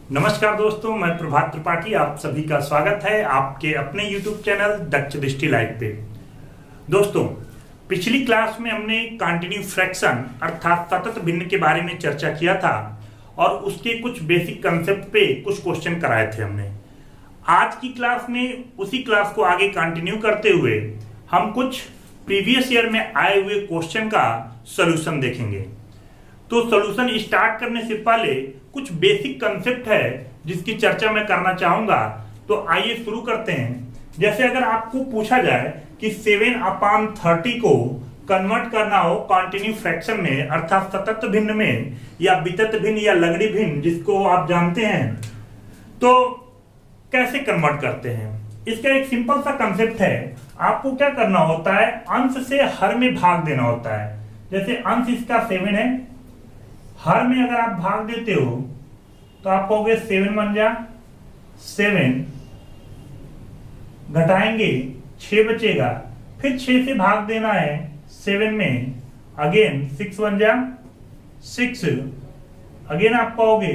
नमस्कार दोस्तों, मैं प्रभात त्रिपाठी आप सभी का स्वागत है आपके अपने YouTube चैनल दक्ष दृष्टि लाइव पे। दोस्तों, पिछली क्लास में हमने कंटिन्यू फ्रैक्शन अर्थात सतत भिन्न के बारे में चर्चा किया था और उसके कुछ बेसिक कंसेप्ट पे कुछ क्वेश्चन कराए थे हमने। आज की क्लास में उसी क्लास को आगे कंटिन्यू करते हुए हम कुछ प्रीवियस ईयर में आए हुए क्वेश्चन का सोल्यूशन देखेंगे। तो सोल्यूशन स्टार्ट करने से पहले कुछ बेसिक कंसेप्ट है जिसकी चर्चा मैं करना चाहूंगा। तो आइए शुरू करते हैं। जैसे अगर आपको पूछा जाए कि 7/30 को कन्वर्ट करना हो कंटिन्यू फ्रैक्शन में अर्थात सतत भिन्न में या वितत भिन्न या लघुड़ी भिन्न जिसको आप जानते हैं, तो कैसे कन्वर्ट करते हैं। इसका एक सिंपल सा कंसेप्ट है। आपको क्या करना होता है, अंश से हर में भाग देना होता है। जैसे अंश इसका 7 है, हर में अगर आप भाग देते हो तो आप कहोगे 7 बन जा 7, घटाएंगे 6 बचेगा, फिर 6 से भाग देना है 7 में, अगेन 6 बन जा 6, अगेन आप कहोगे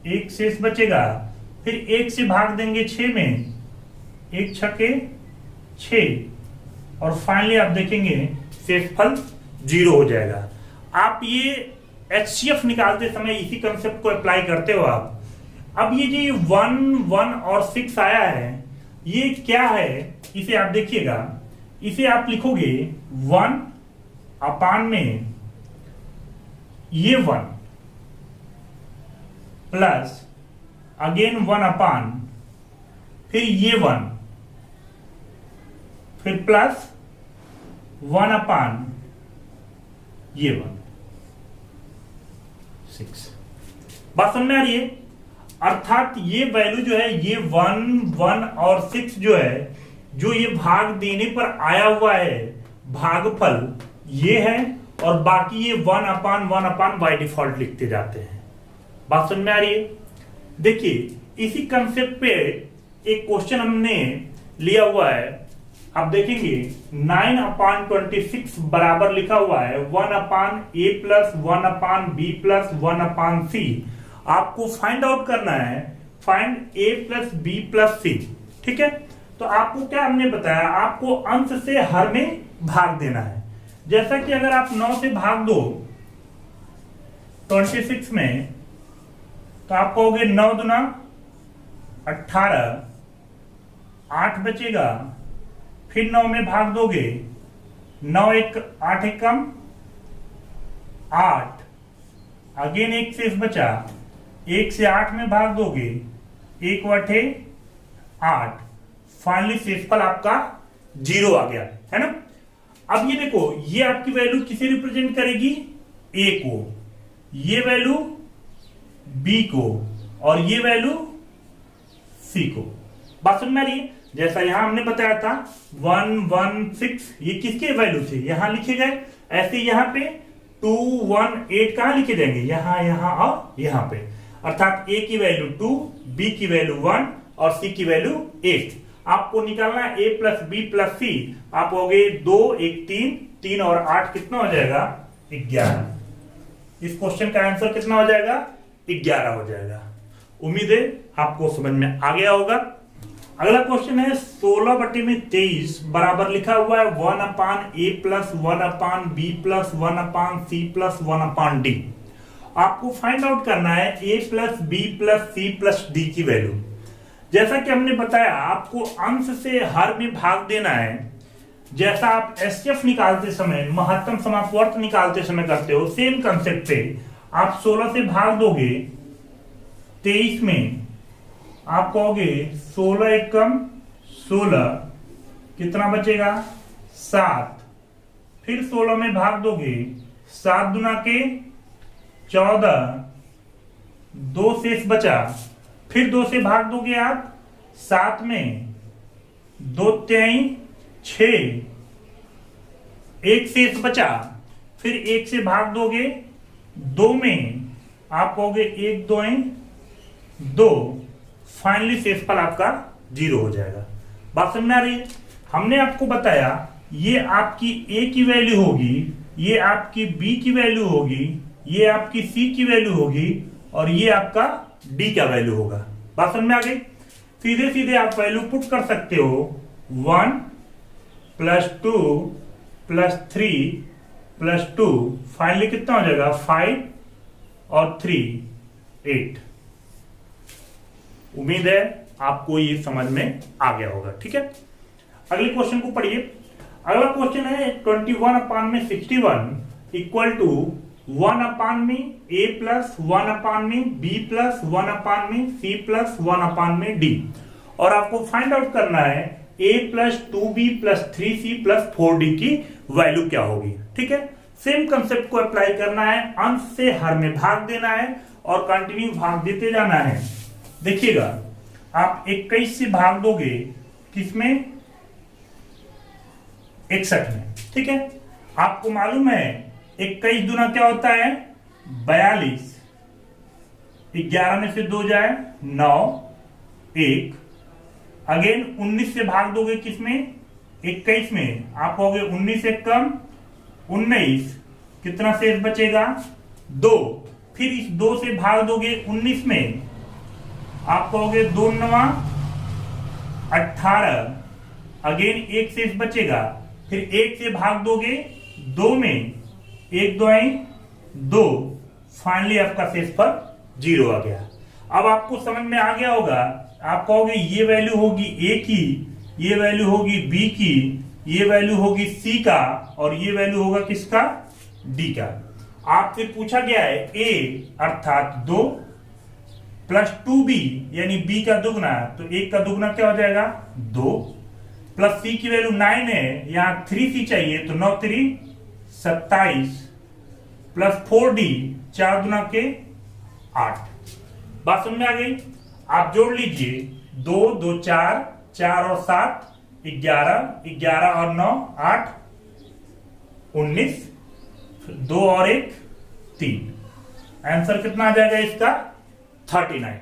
1 शेष बचेगा, फिर 1 से भाग देंगे 6 में, 1 छके 6 और फाइनली आप देखेंगे शेषफल 0 हो जाएगा। आप ये HCF निकालते समय इसी कंसेप्ट को अप्लाई करते हो आप। अब ये जो 1, 1 और 6 आया है, ये क्या है इसे आप देखिएगा। इसे आप लिखोगे 1 अपान में ये 1 प्लस अगेन 1 अपान फिर ये 1 फिर प्लस 1 अपान ये 1 6। बात समझ में आ रही है। अर्थात ये वैल्यू जो है, ये 1, 1 और 6 जो है, जो ये भाग देने पर आया हुआ है भागफल ये है, और बाकी ये 1 अपान बाय डिफॉल्ट लिखते जाते हैं। बात समझ में आ रही है। देखिए इसी कंसेप्ट पे एक क्वेश्चन हमने लिया हुआ है। आप देखेंगे 9/26 बराबर लिखा हुआ है 1/a plus 1/b plus 1/c। आपको फाइंड आउट करना है, find a plus b plus c। ठीक है, तो आपको क्या हमने बताया, आपको अंश से हर में भाग देना है। जैसा कि अगर आप 9 से भाग दो 26 में, तो आप कहोगे 9 दूना 18, 8 बचेगा, फिर 9 में भाग दोगे, 9 1 8 1 कम 8, अगेन 1 शेष बचा, 1 से 8 में भाग दोगे, 1 बटे 8, फाइनली शेषफल आपका 0 आ गया है ना। अब ये देखो, ये आपकी वैल्यू किसे रिप्रेजेंट करेगी, a को, ये वैल्यू b को और ये वैल्यू c को। बात समझ में आ रही है। जैसा यहां हमने बताया था 1, 1, 6 ये किसके वैल्यू थे, यहां लिखे गए। ऐसे यहां पे 2, 1, 8 कहां लिखे जाएंगे, यहां, यहां और यहां पे। अर्थात a की वैल्यू 2, b की वैल्यू 1 और c की वैल्यू 8। आपको निकालना a plus b plus c। आप हो गए 2, 1, 3 और 8 कितना हो जाएगा, 11। इस क्वेश्चन का आंसर कितना हो जाएगा, 11 हो जाएगा। उम्मीद है आपको समझ में आ गया होगा। अगला क्वेश्चन है 16/23 बराबर लिखा हुआ है 1/a plus 1/b plus 1/c plus 1/d। आपको फाइंड आउट करना है a plus b plus c plus d की वैल्यू। जैसा कि हमने बताया, आपको अंश से हर में भाग देना है। जैसा आप HCF निकालते समय, महत्तम समापवर्त निकालते समय करते हो, सेम कंसेप्ट पे आप 16 से भाग दोगे 23 में, आप कहोगे 16 1 कम 16, कितना बचेगा 7, फिर 16 में भाग दोगे, 7 दूना के 14, 2 शेष बचा, फिर 2 से भाग दोगे आप 7 में, 2 3 6, 1 शेष बचा, फिर 1 से भाग दोगे 2 में, आप कहोगे 1 2 2, फाइनली शेषफल आपका 0 हो जाएगा। बात समझ में आ रही है। हमने आपको बताया ये आपकी a की वैल्यू होगी, ये आपकी b की वैल्यू होगी, ये आपकी c की वैल्यू होगी और ये आपका डी का वैल्यू होगा। बात समझ में आ गई? सीधे सीधे आप वैल्यू पुट कर सकते हो 1 + 2 + 3 + 2, फाइनली कितना हो जाएगा 5 और 3 8। उम्मीद है आपको ये समझ में आ गया होगा। ठीक है, अगले क्वेश्चन को पढ़िए। अगला क्वेश्चन है 21/61 equal to 1/a + 1/b + 1/c + 1/d, और आपको फाइंड आउट करना है a + 2b + 3c + 4d की वैल्यू क्या होगी। ठीक है, सेम कंसेप्ट को अप्लाई करना है, अंश से हर में भाग देना है और कंटिन्यू भाग देते जाना है। देखिएगा, आप 21 से भाग दोगे किसमें 61 में। ठीक है, आपको मालूम है 21 दूना क्या होता है 42, 11 में से 2 जाए 9 1, अगेन 19 से भाग दोगे किसमें 21 में, आप कहोगे 19 से कम 19, कितना शेष बचेगा 2, फिर इस 2 से भाग दोगे 19 में, आप कहोगे 2 × 9 18, अगेन 1 शेष बचेगा, फिर 1 से भाग दोगे 2 में, 1 2 2, फाइनली आपका शेषफल 0 आ गया। अब आपको समझ में आ गया होगा, आप कहोगे ये वैल्यू होगी a की, ये वैल्यू होगी b की, ये वैल्यू होगी c का, और ये वैल्यू होगा किसका d का। आपसे पूछा गया है a अर्थात 2 + 2b यानी b का दुगना, तो 1 का दुगना क्या हो जाएगा 2, प्लस c की वैल्यू 9 है, यहाँ 3c चाहिए तो 9 3 27 प्लस 4d 4 दूना के 8। बात समझ में आ गई? आप जोड़ लीजिए 2 2 4, 4 और 7 11, 11 और 9 8 19, 2 और 1 3। आंसर कितना आ जाएगा इसका 39।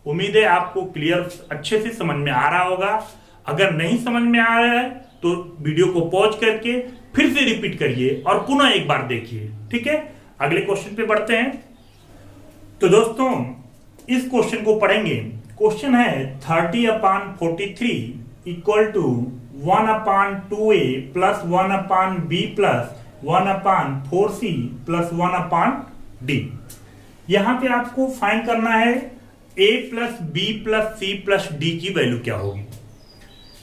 उम्मीद है आपको क्लियर अच्छे से समझ में आ रहा होगा। अगर नहीं समझ में आ रहा है तो वीडियो को पॉज करके फिर से रिपीट करिए और पुनः एक बार देखिए। ठीक है, अगले क्वेश्चन पे बढ़ते हैं। तो दोस्तों इस क्वेश्चन को पढ़ेंगे। क्वेश्चन है 30/43 equal to 1/2a + 1/b + 1/4c + 1/d। यहां पे आपको फाइंड करना है a + b + c + d की वैल्यू क्या होगी।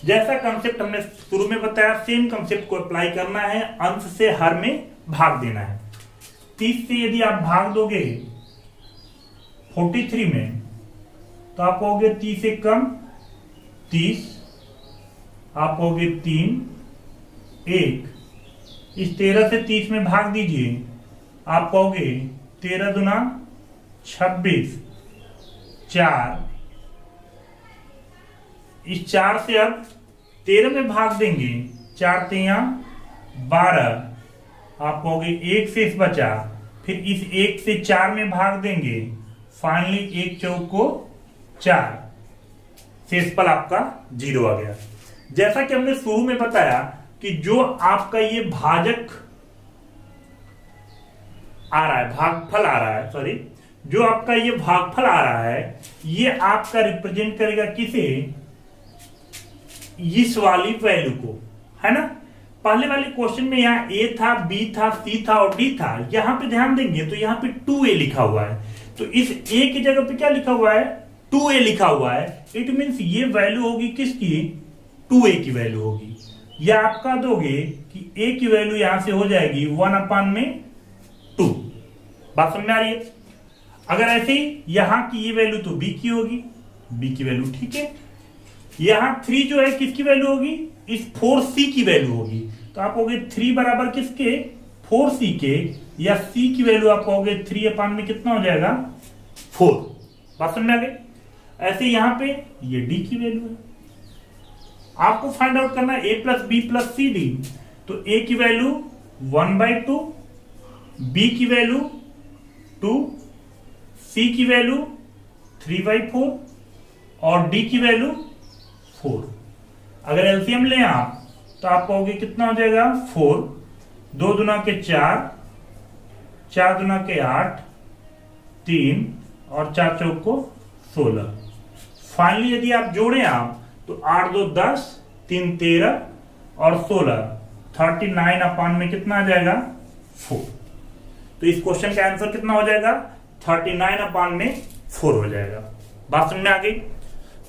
जैसा कंसेप्ट हमने शुरू में बताया, सेम कंसेप्ट को अप्लाई करना है, अंश से हर में भाग देना है। 30 से यदि आप भाग दोगे 43 में तो आप कहोगे 30 से कम 30, आप कहोगे 3 1, इस 13 से 30 में भाग दीजिए, आप कहोगे 13 दूना 26 4, इस 4 से अब 13 में भाग देंगे, 4 3 12, आप कहोगे 1 शेष बचा, फिर इस 1 से 4 में भाग देंगे, फाइनली 1 चौको 4, शेषफल आपका 0 आ गया। जैसा कि हमने शुरू में बताया कि जो आपका ये भाजक आ रहा है, भागफल आ रहा है, सॉरी, जो आपका ये भागफल आ रहा है, ये आपका रिप्रेजेंट करेगा किसे, इस वाली वैल्यू को, है ना। पहले वाले क्वेश्चन में यहाँ a था, b था, c था और d था। यहां पे ध्यान देंगे तो यहाँ पे 2a लिखा हुआ है, तो इस a की जगह पे क्या लिखा हुआ है 2a लिखा हुआ है। इट मीन्स ये वैल्यू होगी किसकी 2a की वैल्यू होगी। या आप कह दोगे कि a की वैल्यू यहां से हो जाएगी 1/2। बात समझ में आ रही है? अगर ऐसे ही यहां की ये वैल्यू तो b की होगी, b की वैल्यू ठीक है। यहां 3 जो है किसकी वैल्यू होगी, इस 4c की वैल्यू होगी, तो आप कहोगे 3 बराबर किसके 4c के, या c की वैल्यू आप कहोगे 3 में कितना हो जाएगा 4। बात समझ में आ गई? ऐसे यहां पे ये d की वैल्यू है, आपको फाइंड आउट करना है a + b + c d। तो a की वैल्यू 1/2, b की वैल्यू 2, c की वैल्यू 3/4 और d की वैल्यू 4। अगर एलसीएम लें आप तो आप कहोगे कितना हो जाएगा 4, 2 दूना के 4, 4 दूना के 8, 3 और 4 चौक को 16। फाइनली यदि आप जोड़ें आप तो 8 2 10, 3 13 और 16 39 अपान में कितना आ जाएगा 4। तो इस क्वेश्चन का आंसर कितना हो जाएगा 39 अपान में 4 हो जाएगा। बात समझ में आ गई,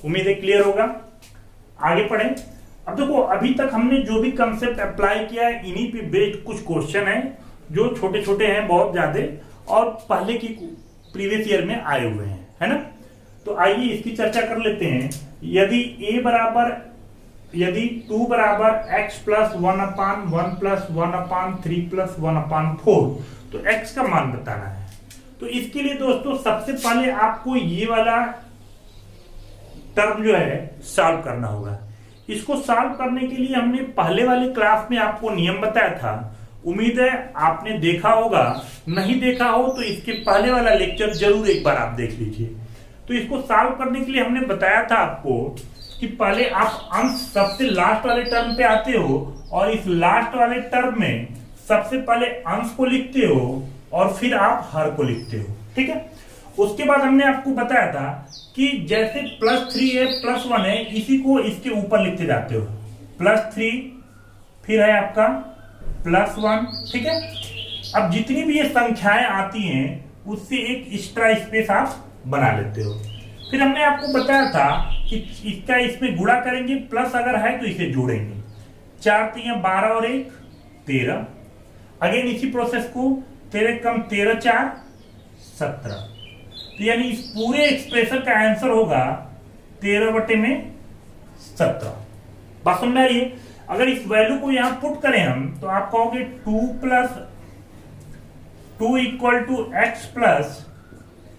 उम्मीद है क्लियर होगा। आगे पढ़ें। अब देखो अभी तक हमने जो भी कंसेप्ट अप्लाई किया है इन्हीं पे बेस्ड कुछ क्वेश्चन है जो छोटे छोटे हैं बहुत ज्यादा और पहले की प्रीवियस ईयर में आए हुए हैं, है ना। तो आइए इसकी चर्चा कर लेते हैं। यदि 2 बराबर x प्लस 1 अपान 1 प्लस 1 अपान 3 प्लस 1 अपान 4, तो x का मान बताना है। तो इसके लिए दोस्तों सबसे पहले आपको ये वाला टर्म जो है सॉल्व करना होगा। इसको सॉल्व करने के लिए हमने पहले वाले क्लास में आपको नियम बताया था, उम्मीद है आपने देखा होगा, नहीं देखा हो तो इसके पहले वाला लेक्चर जरूर एक बार आप देख लीजिए। तो इसको सॉल्व करने के लिए हमने बताया था आपको कि पहले आप अंश सबसे लास्ट वाले टर्म पे आते हो और इस लास्ट वाले टर्म में सबसे पहले अंश को लिखते हो और फिर आप हर को लिखते हो, ठीक है। उसके बाद हमने आपको बताया था कि जैसे +3 है +1 है, इसी को इसके ऊपर लिखते जाते हो। +3 फिर है आपका +1, ठीक है। अब जितनी भी ये संख्याएं आती हैं उससे एक एक्स्ट्रा स्पेस आप बना लेते हो। फिर हमने आपको बताया था कि इसका इसमें गुणा करेंगे, प्लस अगर है तो इसे जोड़ेंगे। 4 3 12 और 1 13। अगेन इसी प्रोसेस को 13 कम 13 4 17। तो यानी इस पूरे एक्सप्रेशन का आंसर होगा 13/17। बात समझ में आ रही है। अगर इस वैल्यू को यहां पुट करें हम तो आप कहोगे 2 + 2 = x प्लस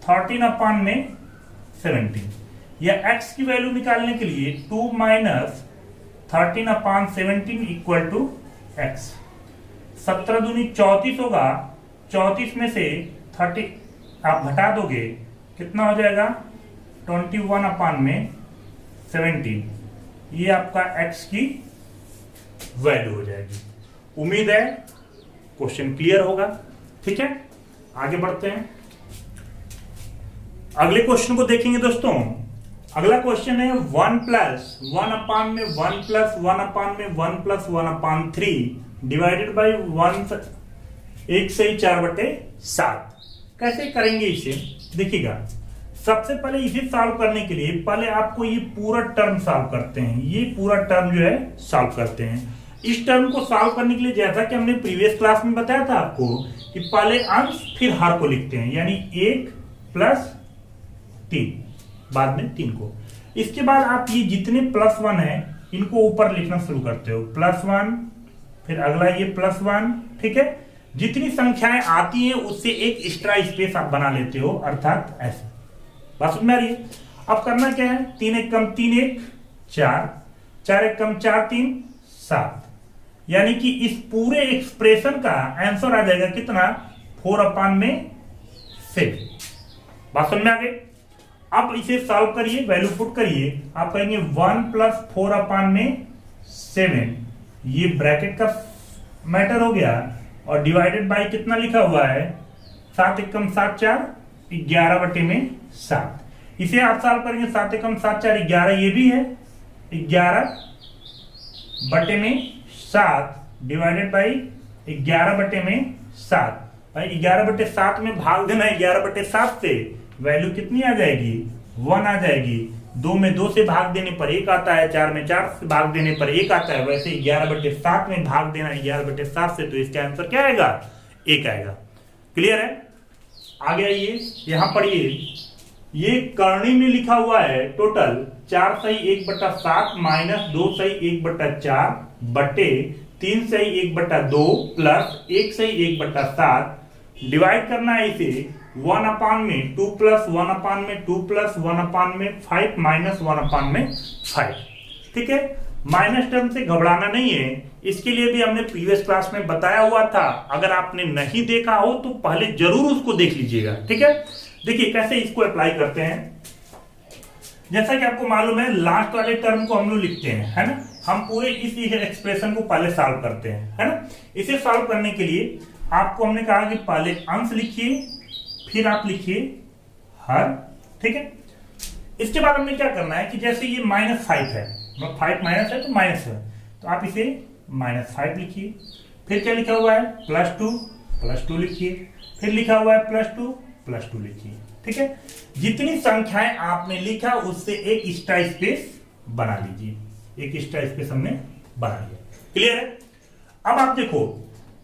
13 अपान में 17, या x की वैल्यू निकालने के लिए 2 - 13 अपान 17 = x। 17 दूनी 34 होगा, 34 में से 30 आप घटा दोगे कितना हो जाएगा 21 अपान में 17। ये आपका x की वैल्यू हो जाएगी। उम्मीद है क्वेश्चन क्लियर होगा, ठीक है। आगे बढ़ते हैं, अगले क्वेश्चन को देखेंगे दोस्तों। अगला क्वेश्चन है 1 + 1 अपान में 1 + 1 अपान में 1 + 1 अपान 3 डिवाइडेड बाई 1 1 से 4/7। कैसे करेंगे इसे देखिएगा। सबसे पहले इसे सॉल्व करने के लिए पहले आपको ये पूरा टर्म सॉल्व करते हैं, ये पूरा टर्म जो है सॉल्व करते हैं। इस टर्म को सॉल्व करने के लिए जैसा कि हमने प्रीवियस क्लास में बताया था आपको कि पहले अंश फिर हर को लिखते हैं, यानी 1 + 3 बाद में 3 को। इसके बाद आप ये जितने +1 है इनको ऊपर लिखना शुरू करते हो, +1 फिर अगला ये +1, ठीक है। जितनी संख्याएं आती हैं उससे एक एक्स्ट्रा स्पेस आप बना लेते हो, अर्थात ऐसे। बात समझ में आ रही है। अब करना क्या है, 3 1 कम 3 1 4, 4 1 कम 4 3 7, यानी कि इस पूरे एक्सप्रेशन का आंसर आ जाएगा कितना 4 अपान में 6। बात समझ में आ गई। अब इसे सॉल्व करिए, वैल्यू पुट करिए। आप कहेंगे 1 + 4 अपान में 7, ये ब्रैकेट का मैटर हो गया, और डिवाइडेड बाय कितना लिखा हुआ है 7 1 कम 7 4 11/7। इसे आप सॉल्व करेंगे 7 1 कम 7 4 11, ये भी है 11/7 डिवाइडेड बाई 11/7। भाई 11/7 में भाग देना है 11/7 से, वैल्यू कितनी आ जाएगी 1 आ जाएगी। 2 में 2 से भाग देने पर 1 आता है, 4 में 4 से भाग देने पर 1 आता है। वैसे 11/7 में भाग देना है 11/7 से, तो इसका आंसर क्या आएगा 1 आएगा। क्लियर है। आगे आइए, यहां पढ़िए, ये करनी में लिखा हुआ है टोटल 4 सही 1/7 माइनस 2 सही 1/4 बटे 3 सही 1/2 प्लस 1 सही 1/7। डिवाइड करना है इसे 1 अपान में 2 + 1 अपान में 2 + 1 अपान में 5 माइनस 1 अपान में 5, ठीक है। माइनस टर्म से घबराना नहीं है, इसके लिए भी हमने प्रीवियस क्लास में बताया हुआ था। अगर आपने नहीं देखा हो तो पहले जरूर उसको देख लीजिएगा, ठीक है। देखिए कैसे इसको अप्लाई करते हैं। जैसा कि आपको मालूम है लास्ट वाले टर्म को हम लोग लिखते हैं, है ना। हम पूरे इस एक्सप्रेशन को पहले सॉल्व करते हैं, है ना। इसे सॉल्व करने के लिए आपको हमने कहा कि पहले अंश लिखिए, फिर आप लिखिए हर, ठीक है। इसके बाद हमने क्या करना है कि जैसे ये -5 है, 5 माइनस है तो माइनस है, तो आप इसे -5 लिखिए। फिर क्या लिखा हुआ है +2 लिखिए। फिर लिखा हुआ है +2 लिखिए। ठीक है, जितनी संख्याएं आपने लिखा उससे एक एक्स्ट्रा स्पेस बना लीजिए। एक एक्स्ट्रा स्पेस हमने बना लिया। क्लियर है? अब आप देखो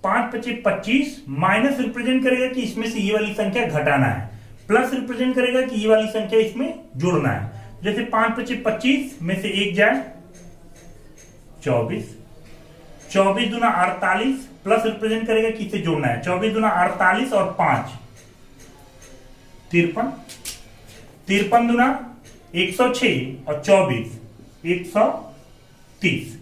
5 × 5 = 25, माइनस रिप्रेजेंट करेगा कि इसमें से ये वाली संख्या घटाना है, प्लस रिप्रेजेंट करेगा कि ये वाली संख्या इसमें जोड़ना है। जैसे 5 × 5 = 25 में से 1 जाए 24, 24 दूना 48, प्लस रिप्रेजेंट करेगा कि इसे जोड़ना है। 24 दूना 48 और 5 53, 53 दूना 106 और 24 130।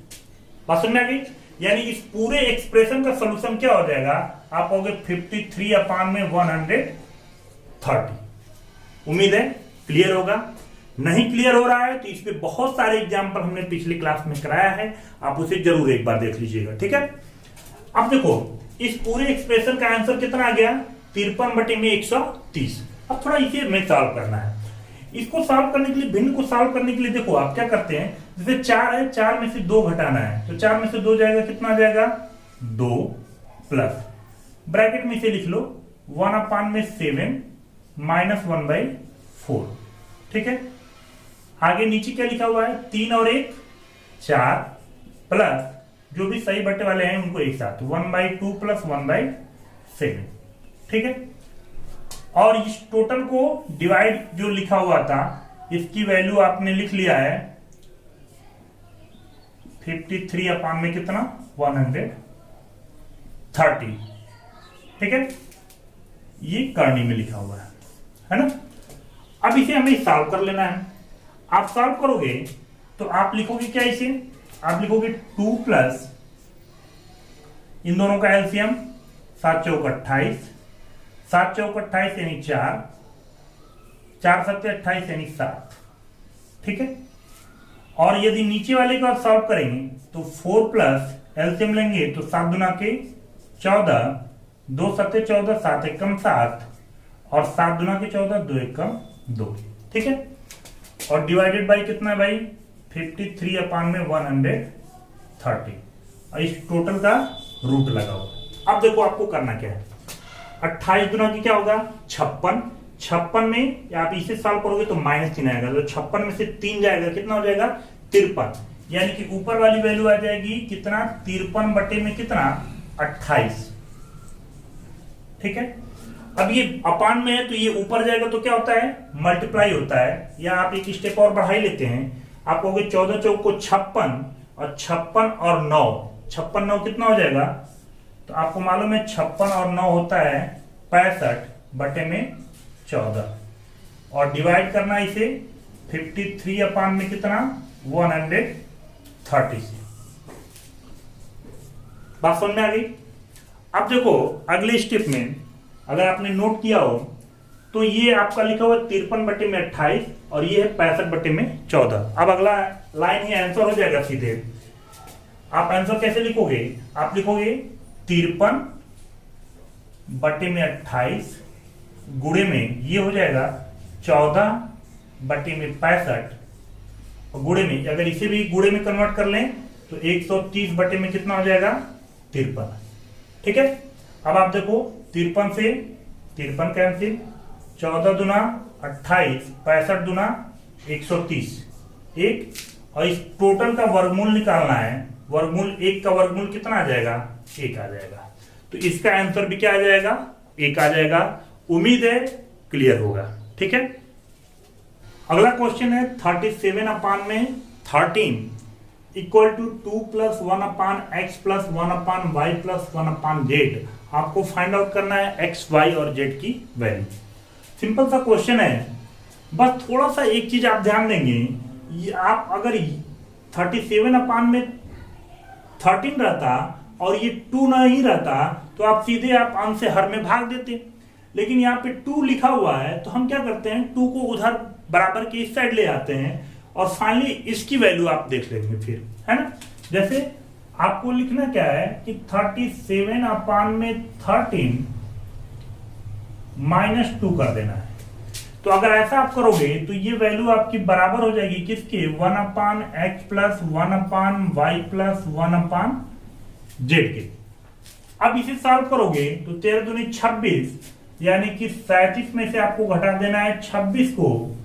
बात समझ में आ गई? यानी इस पूरे एक्सप्रेशन का सॉल्यूशन क्या हो जाएगा, आप कहोगे 53/130। उम्मीद है क्लियर होगा। नहीं क्लियर हो रहा है तो इस पे बहुत सारे एग्जाम्पल हमने पिछली क्लास में कराया है, आप उसे जरूर एक बार देख लीजिएगा। ठीक है, अब देखो इस पूरे एक्सप्रेशन का आंसर कितना आ गया, 53/130। अब थोड़ा इसे हमें सॉल्व करना है। इसको सॉल्व करने के लिए, भिन्न को सॉल्व करने के लिए देखो आप क्या करते हैं, जैसे 4 है, 4 में से 2 घटाना है, तो 4 में से 2 जाएगा, कितना आ जाएगा 2, प्लस ब्रैकेट में इसे लिख लो 1/7 -1/4। ठीक है, आगे नीचे क्या लिखा हुआ है, 3 और 1 4, प्लस जो भी सही बटे वाले हैं उनको एक साथ 1/2 + 1/7। ठीक है, और इस टोटल को डिवाइड जो लिखा हुआ था इसकी वैल्यू आपने लिख लिया है 53 में कितना 130। ठीक है, ये करनी में लिखा हुआ है ना। अब इसे हमें सॉल्व कर लेना है। आप सॉल्व करोगे तो आप लिखोगे क्या, इसे आप लिखोगे 2 प्लस इन दोनों का एलसीएम 7 × 4 = 28, 7 × 4 = 28 यानी 4, 4 × 7 = 28 यानी 7। ठीक है, और यदि नीचे वाले को आप सॉल्व करेंगे तो 4 प्लस एलसीएम लेंगे तो 7 दूना के 14, 2 × 7 = 14, 7 × 1 = 7 और 7 दूना के 14, 2 × 1 = 2। ठीक है, और डिवाइडेड बाई कितना है भाई 53/130, और इस टोटल का रूट लगाओ। अब देखो आपको करना क्या है, 28 गुना की क्या होगा 56, 56 में आप इसे सॉल्व करोगे तो -3 आएगा, तो 56 में से 3 जाएगा, कितना हो जाएगा 53, यानी कि ऊपर वाली वैल्यू आ जाएगी कितना 53 बटे में कितना 28। ठीक है, अब ये अपान में है तो ये ऊपर जाएगा तो क्या होता है मल्टीप्लाई होता है, या आप एक स्टेप और बढ़ा ही लेते हैं, आप कहोगे 14 × 4 = 56 और 56 और 9, 56 9 कितना हो जाएगा, तो आपको मालूम है 56 और 9 होता है 65 बटे में 14, और डिवाइड करना इसे 53 में कितना 130 से। बात समझ में आ गई? अब देखो अगले स्टेप में अगर आपने नोट किया हो तो ये आपका लिखा हुआ 53 बटे में 28 और ये है 65 बटे में 14। अब अगला लाइन ही आंसर हो जाएगा सीधे। आप आंसर कैसे लिखोगे, आप लिखोगे 53 बटे में 28 गुणे में ये हो जाएगा 14 बटे में 65, और गुणे में अगर इसे भी गुणे में कन्वर्ट कर लें तो 130 बटे में कितना हो जाएगा 53। ठीक है, अब आप देखो 53 से 53 कैंसिल, 14 दूना 28, 65 दूना 130 एक, और इस टोटल का वर्गमूल निकालना है, वर्गमूल 1 का वर्गमूल कितना आ जाएगा 1 आ जाएगा, तो इसका आंसर भी क्या आ जाएगा 1 आ जाएगा। उम्मीद है क्लियर होगा। ठीक है, अगला क्वेश्चन है 37 में 13 equal to 2 + 1/x + 1/y + 1/z। आपको फाइंड आउट करना है x, y और z की वैल्यू। सिंपल सा क्वेश्चन है, बस थोड़ा सा एक चीज आप ध्यान देंगे, ये आप अगर 37 में 13 रहता और ये 2 नहीं रहता तो आप सीधे आप अंश से हर में भाग देते, लेकिन यहाँ पे 2 लिखा हुआ है तो हम क्या करते हैं 2 को उधर बराबर के इस साइड ले आते हैं और फाइनली इसकी वैल्यू आप देख लेंगे फिर, है ना। जैसे आपको लिखना क्या है कि 37 में 13 -2 कर देना है। तो अगर ऐसा आप करोगे तो ये वैल्यू आपकी बराबर हो जाएगी किसके, 1/x plus 1/y plus 1/z के। अब इसे सॉल्व करोगे तो 13 दूनी 26, यानी कि 37 में से आपको घटा देना है 26 को,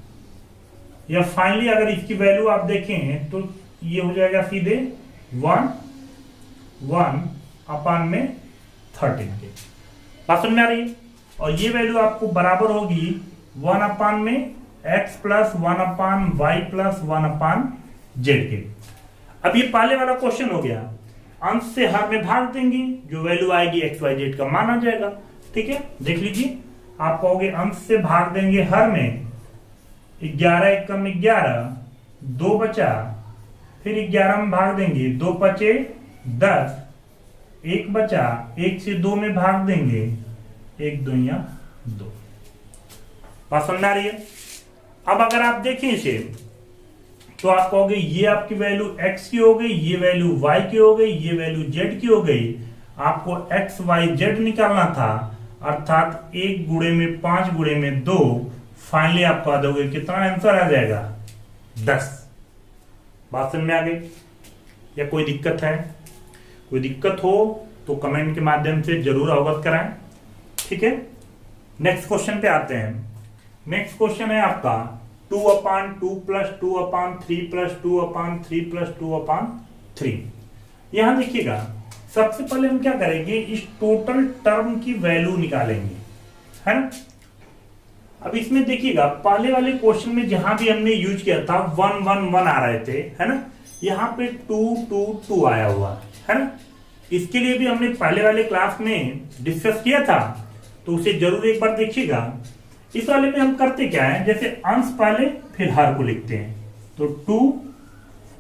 या फाइनली अगर इसकी वैल्यू आप देखें तो ये हो जाएगा सीधे 1/13 के। बात समझ में आ रही है। और ये वैल्यू आपको बराबर होगी 1/x plus 1/y plus 1/z के। अब ये पहले वाला क्वेश्चन हो गया, अंश से हर में भाग देंगे, जो वैल्यू आएगी x y z का मान आ जाएगा। ठीक है, देख लीजिए, आप कहोगे अंश से भाग देंगे हर में, 11 एकम 11, 2 बचा, फिर 11 में भाग देंगे, 2 पचे 10, 1 बचा, 1 से 2 में भाग देंगे, 1 2 2। बात समझ आ रही है। अब अगर आप देखें इसे तो आप कहोगे ये आपकी वैल्यू x की हो गई, ये वैल्यू y की हो गई, ये वैल्यू z की हो गई। आपको x y z निकालना था, अर्थात 1 गुणे में 5 गुणे में 2, फाइनली आप कह दोगे कितना आंसर आ जाएगा, 10। बात समझ में आ गई या कोई दिक्कत है? कोई दिक्कत हो तो कमेंट के माध्यम से जरूर अवगत कराएं। ठीक है, नेक्स्ट क्वेश्चन पे आते हैं। नेक्स्ट क्वेश्चन है आपका 2/2 प्लस 2/3 प्लस 2/3 प्लस 2/3। यहां देखिएगा, सबसे पहले हम क्या करेंगे, इस टोटल टर्म की वैल्यू निकालेंगे, है ना। अब इसमें देखिएगा, पहले वाले क्वेश्चन में जहां भी हमने यूज किया था 1 1 1 आ रहे थे, है ना। यहाँ पे 2 2 2 आया हुआ है ना। इसके लिए भी हमने पहले वाले क्लास में डिस्कस किया था, तो उसे जरूर एक बार देखिएगा। इस वाले में हम करते क्या है, जैसे अंश पहले फिर हर को लिखते हैं, तो 2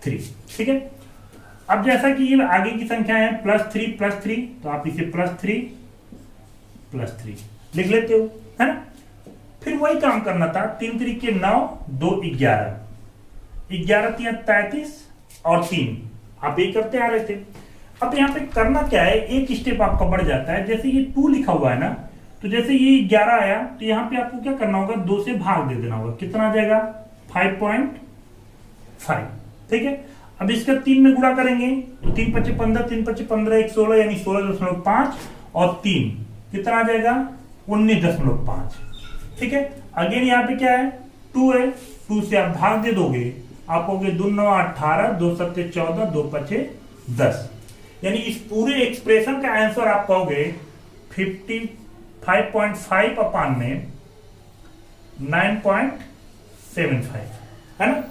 3। ठीक है, अब जैसा कि ये आगे की संख्या है +3 तो आप इसे +3 लिख लेते हो, है ना। फिर वही काम करना था, 3 3 के 9, 2 11, 11 3 33 और 3 आप ये करते आ रहे थे। अब यहाँ पे करना क्या है, एक स्टेप आपका बढ़ जाता है। जैसे ये 2 लिखा हुआ है ना, तो जैसे ये 11 आया तो यहाँ पे आपको क्या करना होगा, 2 से भाग दे देना होगा। कितना आ जाएगा, 5.5। ठीक है, अब इसका 3 में गुणा करेंगे तो 3 5 15, 3 5 15, 1 16, यानी 16.5 और 3 कितना आ जाएगा, 19.5। ठीक है, अगेन यहाँ पे क्या है, 2 है, 2 से आप भाग दे दोगे, आप कहोगे 2 9 18, 2 7 14, 2 5 10, यानी इस पूरे एक्सप्रेशन का आंसर आप कहोगे 55.5 अपान में 9.75, है ना।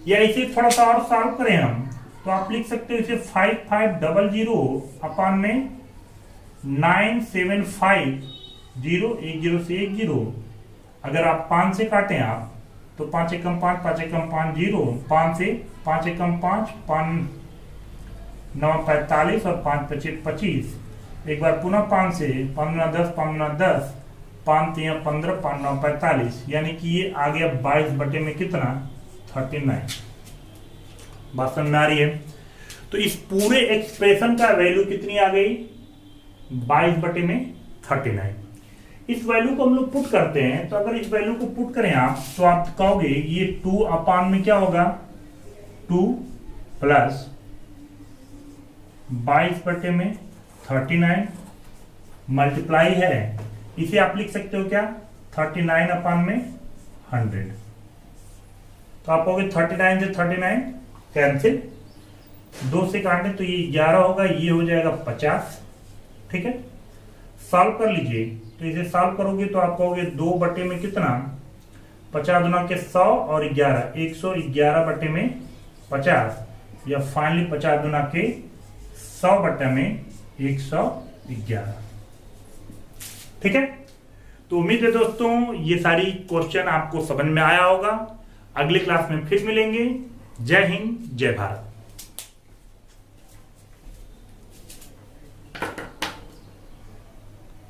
या इसे थोड़ा सा और सॉल्व करें हम, तो आप लिख सकते हो इसे 5500 अपान में 975, 0 1 0 से 1 0। अगर आप 5 से काटें आप, तो 5 एकम 5, 5 एकम 5 0, 5 से 5 एकम 5, 5 9 45 और 5 5 25। एक बार पुनः 5 से 5 9 10, 5 9 10, 5 3 15, 5 9 45, यानी कि ये आ गया 22 बटे में कितना, 39। बात समझ में आ रही है। तो इस पूरे एक्सप्रेशन का वैल्यू कितनी आ गई, 22 बटे में 39। इस वैल्यू को हम लोग पुट करते हैं, तो अगर इस वैल्यू को पुट करें आप, तो आप कहोगे ये 2 अपान में क्या होगा, 2 प्लस 22 बटे में 39 मल्टीप्लाई है, इसे आप लिख सकते हो क्या, 39 अपान में 100। तो आप कहोगे 39 से 39 कैंसिल, 2 से काटने तो ये 11 होगा, ये हो जाएगा 50। ठीक है, सॉल्व कर लीजिए, तो इसे सॉल्व करोगे तो आप कहोगे 2 बटे में कितना, 50 गुना के 100 और 11, 111 बटे में 50, या फाइनली 50 गुना के 100 बटे में 111। ठीक है, तो उम्मीद है दोस्तों ये सारी क्वेश्चन आपको समझ में आया होगा। अगले क्लास में फिर मिलेंगे। जय हिंद, जय भारत।